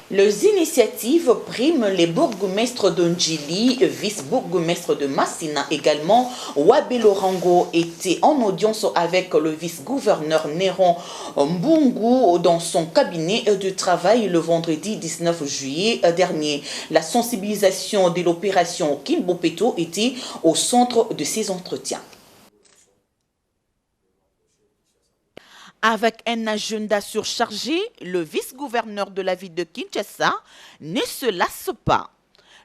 Les initiatives priment les bourgmestres de Ndjili, vice-bourgmestre de Massina également. Wabelo Rango était en audience avec le vice-gouverneur Néron Mbungu dans son cabinet de travail le vendredi 19 juillet dernier. La sensibilisation de l'opération Kimbopeto était au centre de ces entretiens. Avec un agenda surchargé, le vice-gouverneur de la ville de Kinshasa ne se lasse pas.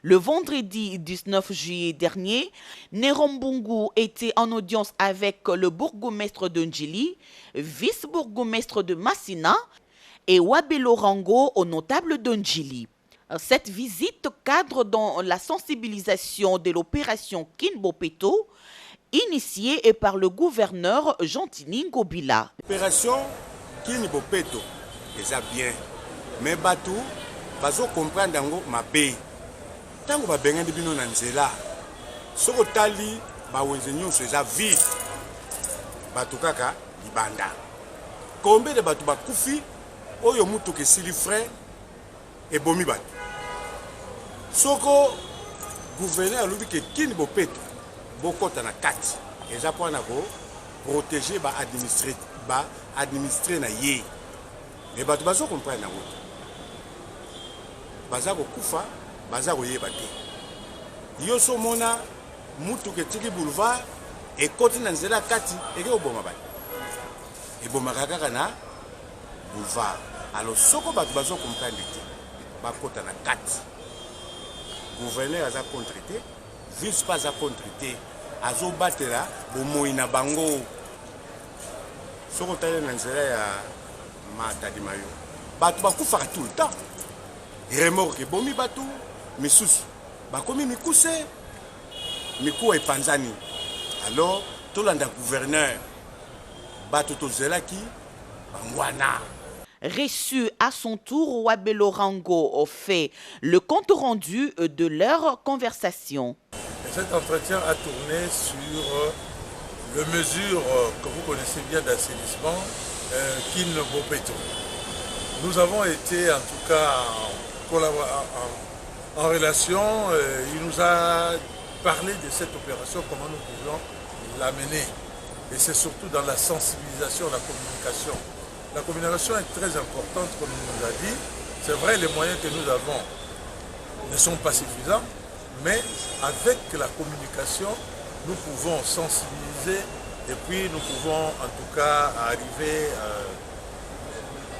Le vendredi 19 juillet dernier, Néron Mbungu était en audience avec le bourgmestre de Ndjili, vice-bourgmestre de Massina et Wabelo Rango au notable de Ndjili. Cette visite cadre dans la sensibilisation de l'opération Kimbopeto, initiée par le gouverneur Jean-Tini Ngobila. L'opération Kimbopeto, c'est bien, mais Batou, bazo comprendre ngo mabe. Tango ba benga de bino na nzela. Soko tali ba wenzenyo seza vie. Batou kaka libanda. Combien de batou ba kufi oyo mutu ke sili frère et bomi batou. Soko gouverneur lubi ke Kimbopeto bokota na kati eza pour na ko protéger ba administrer na ye mais bato bazo comprendre na ngo baza ko kufa baza ko yeba te yo so mona mutu ke tiki boulevard et koti na nzela kati eke oboma ba e boma kaka na boulevard alors soko bato bazo comprendre te bakota na kati gouverneur aza contraté vice pas à contraté azo batela bomoi na bango soko tale na nzela ya matadi mayo batu bakufaka tout le temps remorque bomi batu misusu bakomi mikuse mikuwa epanzani alors tolanda gouverneur batu tozelaki bangwana. Reçu à son tour, Wabelo Rango fait le compte rendu de leur conversation. Cet entretien a tourné sur les mesures que vous connaissez bien d'assainissement, Kimbopeto. Nous avons été en tout cas en relation, il nous a parlé de cette opération, comment nous pouvons la mener. Et c'est surtout dans la sensibilisation, la communication. La communication est très importante, comme il nous a dit. C'est vrai, les moyens que nous avons ne sont pas suffisants, mais avec la communication, nous pouvons sensibiliser et puis nous pouvons en tout cas arriver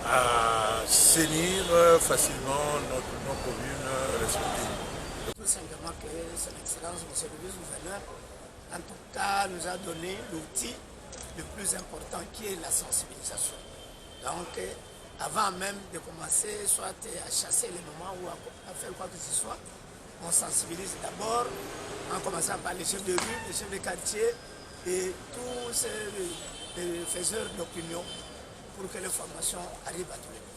à assainir facilement nos communes respectives. Tout simplement que son Excellence, Monsieur le vice-gouverneur, en tout cas, nous a donné l'outil le plus important qui est la sensibilisation. Donc, avant même de commencer, soit à chasser les moments ou à faire quoi que ce soit, on sensibilise d'abord, en commençant par les chefs de rue, les chefs de quartier et tous les faiseurs d'opinion pour que l'information arrive à tous les niveaux.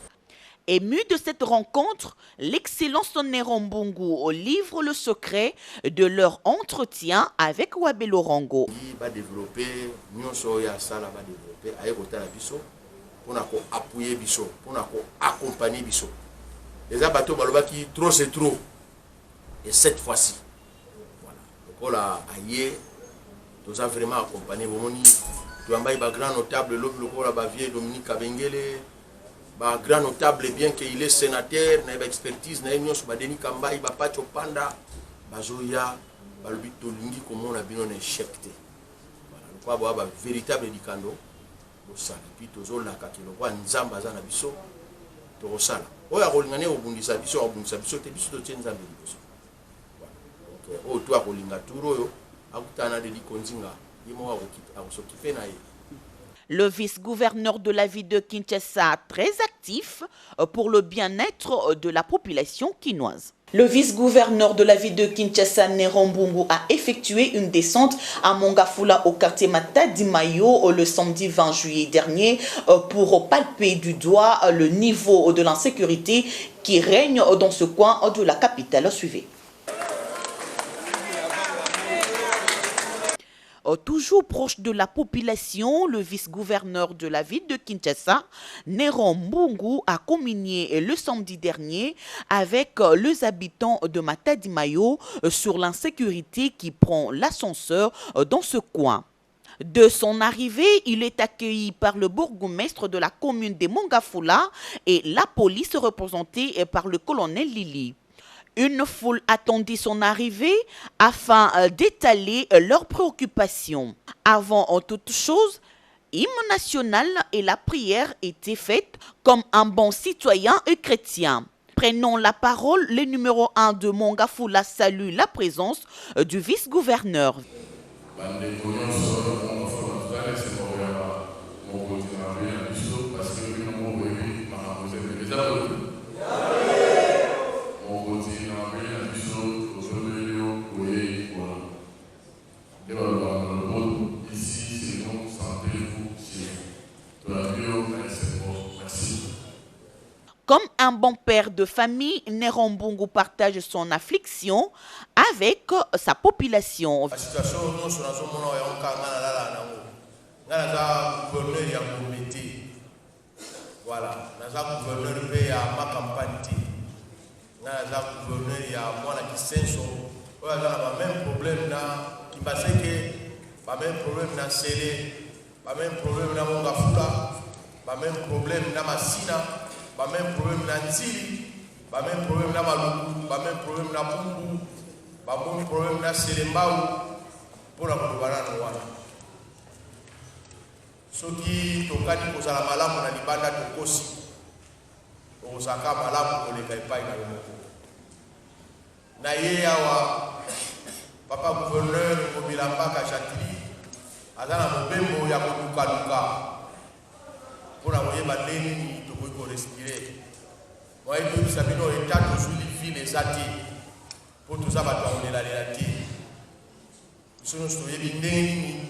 Ému de cette rencontre, l'excellence Néron Mbungu livre le secret de leur entretien avec Wabelo Rango. Il va développer, nous sommes va développer, avec Biso, pour appuyer Biso, pour accompagner Biso. Les abattoirs baloba qui trop c'est trop. Et cette fois-ci, voilà. Donc là, aïe, nous avons vraiment accompagné. Tu as un grand notable, le Bavier, Dominique Kabengele. Bah, grand notable, bien qu'il est sénateur, il a une expertise, il a une Denis Kamba, il a pas de panda, Bazoya, Balbito Lingi, comme on a bien un échec. Voilà, donc, un véritable édicando, puis tous les cas qui le voient, Nzamba Zanabiso, Torosala. Oya Rolingane au Bundisa Biso, au Bundisa Biso, te Biso de Tenzambi. Donc, au toi Rolinga Turo, Autana de Likonzinga, il m'a s'occuper naïe. Le vice-gouverneur de la ville de Kinshasa, très actif pour le bien-être de la population quinoise. Le vice-gouverneur de la ville de Kinshasa, Néron Mbungu, a effectué une descente à Mongafula au quartier Matadi Mayo le samedi 20 juillet dernier pour palper du doigt le niveau de l'insécurité qui règne dans ce coin de la capitale. Suivez. Toujours proche de la population, le vice-gouverneur de la ville de Kinshasa, Nerambungu, a communié le samedi dernier avec les habitants de Matadi-Mayo sur l'insécurité qui prend l'ascenseur dans ce coin. De son arrivée, il est accueilli par le bourgmestre de la commune de Mongafula et la police représentée par le colonel Lili. Une foule attendit son arrivée afin d'étaler leurs préoccupations. Avant toute chose, l'hymne national et la prière étaient faites comme un bon citoyen et chrétien. Prenons la parole, le numéro 1 de Mongafula salue la présence du vice-gouverneur. Comme un bon père de famille, Nerambungu partage son affliction avec sa population. La situation nous sur la zone voilà, naza gouverneur pe ya ma campagne naza gouverneur ya moi la kisenso on a le même problème na qui passe que pas même problème na Sélé, pas même problème na Mongafula, pas même problème na Masina, pas même problème na Nzili, pas même problème na Maluku, pas même problème na Bungu, pas même problème na Selembao pour la Koubarana wana. Soki tokani kozala malamu na libanda tokosi ozaka malamu koleka epai na lomoko na ye awa papa gouverneur Mobilambaka Chatili aza na mobembo ya kolukaluka mpona koyeba ndeni tokoki korespire moyebisa bino eta tozwi livile eza te mpo toza bato ya kolelalela te biso nyonso toyebi ndenge nini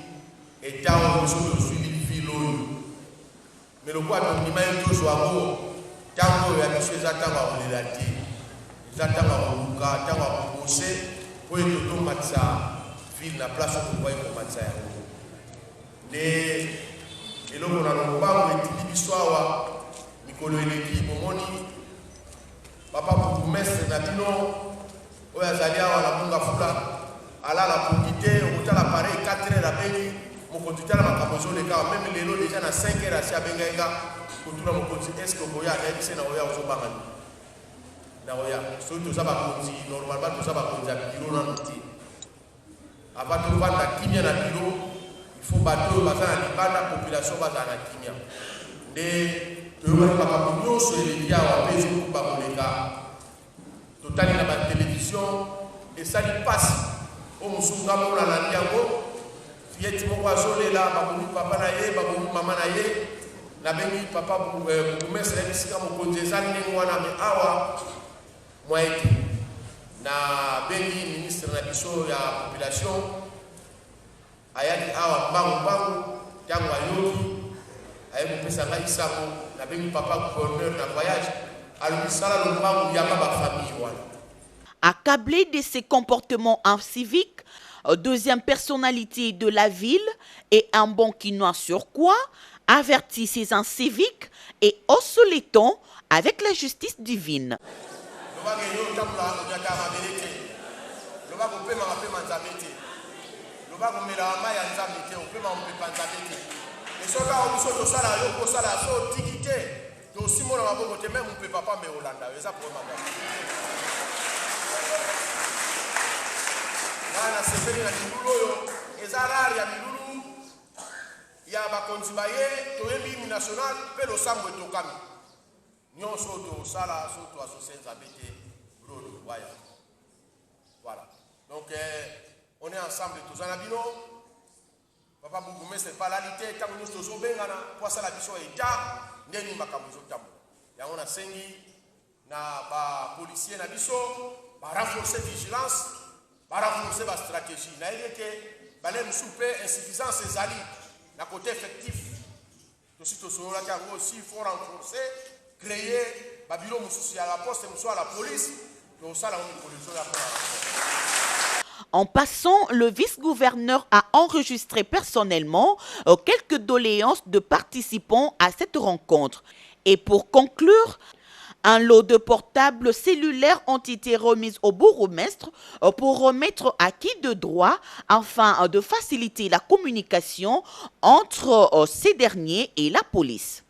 eta oyo biso tozwi mais le quoi donc l'image de Joao tango ya biso ezatanga olela te ezatanga oluka tango akose po eto matsa ville na place pour voir ko matsa ya de eloko na lombango etili biso awa mikolo eleki momoni papa bourgmestre na bino oyo azali awa na Mongafula alala profite okotala pareil 4 heures abengi mokonzi tala makambo ezoleka même lelo déjà na 5 heures asi abengainga kotuna mokonzi est-ce que okoya anayebise na oya ozobanga na oya soki toza bakonzi normalement toza bakonzi ya biro nano te ava tovanda kimia na biro il faut bato oyo baza na libanda population bazala na kimia nde toyokaki makambo nyonso eleki awa mpe ezokuba koleka totali na batelevizio esali mpasi oyo mosusu nga mona na yango yeti moko azolela babomi papa na ye babomi mama na ye nabengi papa bourgmestre bisika mokonzi eza ndenge wana me awa mwa ete na bengi ministre na biso ya population ayaki awa mbangu ntango ayoki aye kopesa ngai sango nabengi papa gouverneur na voyage alobi sala lombangu yamba bafamille wana. Accablé de ses comportements inciviques, deuxième personnalité de la ville et un bon quinois sur quoi avertit ses inciviques et hausse les tons avec la justice divine. na sepeli na milulu oyo eza rare ya milulu ya bakonzi baye toyebi hymne national mpe losambo etokami nyonso tosala so toasocie nzambe te brolo waya voilà donc on est ensemble toza na bino papa bourgmestre epalali te ntango nyonso tozobengana po asala biso eta ndeni makambo ezotambola yango nasengi na bapolisier na biso barenforce vigilance renforcer la stratégie. Na yeke balé souper insuffisance ezali na côté effectif. Aussi to solo la aussi il faut renforcer, créer ba bureau mususu à la poste mususu à la police, to sala une collection la. En passant, le vice-gouverneur a enregistré personnellement quelques doléances de participants à cette rencontre. Et pour conclure, un lot de portables cellulaires ont été remis au bourgmestre pour remettre acquis de droit afin de faciliter la communication entre ces derniers et la police.